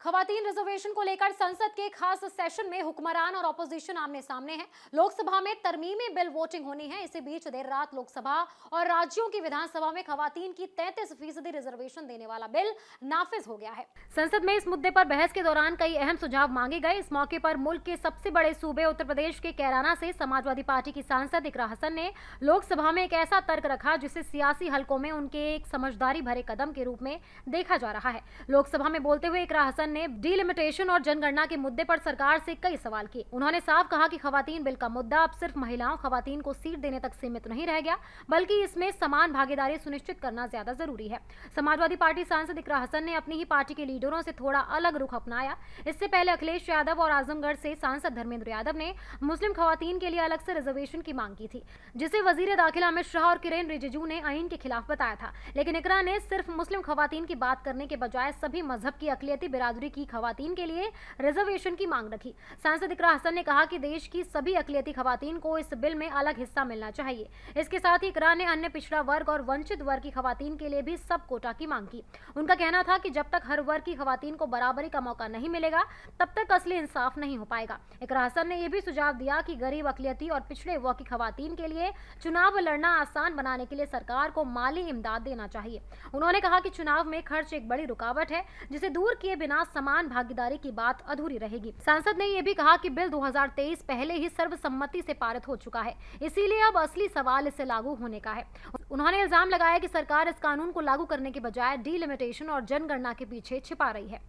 खवातीन रिजर्वेशन को लेकर संसद के खास सेशन में हुक्मरान और ऑपोजिशन आमने सामने हैं। लोकसभा में तरमीमी बिल वोटिंग होनी है। इसी बीच देर रात लोकसभा और राज्यों की विधानसभा में खवातीन की 33% रिजर्वेशन देने वाला बिल नाफिज हो गया है। संसद में इस मुद्दे पर बहस के दौरान कई अहम सुझाव मांगे गए। इस मौके पर मुल्क के सबसे बड़े सूबे उत्तर प्रदेश के कैराना से समाजवादी पार्टी की सांसद इकरा हसन ने लोकसभा में एक ऐसा तर्क रखा जिसे सियासी हलकों में उनके एक समझदारी भरे कदम के रूप में देखा जा रहा है। लोकसभा में बोलते हुए इकरा हसन ने डिलिमिटेशन और जनगणना के मुद्दे पर सरकार से कई सवाल किए। उन्होंने साफ कहा कि खवातीन बिल का मुद्दा अब सिर्फ महिलाओं खवातीन को सीट देने तक सीमित नहीं रह गया, बल्कि इसमें समान भागीदारी सुनिश्चित करना ज्यादा जरूरी है। समाजवादी पार्टी सांसद इकरा हसन ने अपनी ही पार्टी के लीडरों से थोड़ा अलग रुख अपनाया। इससे पहले अखिलेश यादव और आजमगढ़ से सांसद धर्मेंद्र यादव ने मुस्लिम खवातीन के लिए अलग से रिजर्वेशन की मांग की थी, जिसे वजीर दाखिला अमित शाह और किरेन रिजिजू ने आईन के खिलाफ बताया था। लेकिन इकरा ने सिर्फ मुस्लिम खवातीन की बात करने के बजाय सभी मजहब की अकलियती बिरादरी की खवातीन के लिए रिजर्वेशन की मांग रखी। सांसद इकरा हसन ने कहा कि देश की सभी अकलियती खवातीन को इस बिल में अलग हिस्सा मिलना चाहिए। इसके साथ ही इकरा ने अन्य पिछड़ा वर्ग और वंचित वर्ग की खवातीन के लिए भी सब कोटा की मांग की। उनका कहना था कि जब तक हर वर्ग की खवातीन को बराबरी का मौका नहीं मिलेगा, तब तक असली इंसाफ नहीं हो पाएगा। इकरा हसन ने यह भी सुझाव दिया कि गरीब, अकलियती और पिछड़े वर्ग की खवातीन के लिए चुनाव लड़ना आसान बनाने के लिए सरकार को माली इमदाद देना चाहिए। उन्होंने कहा कि चुनाव में खर्च एक बड़ी रुकावट है, जिसे दूर किए बिना समान भागीदारी की बात अधूरी रहेगी। सांसद ने यह भी कहा कि बिल 2023 पहले ही सर्वसम्मति से पारित हो चुका है, इसीलिए अब असली सवाल इसे लागू होने का है। उन्होंने इल्जाम लगाया कि सरकार इस कानून को लागू करने के बजाय डिलिमिटेशन और जनगणना के पीछे छिपा रही है।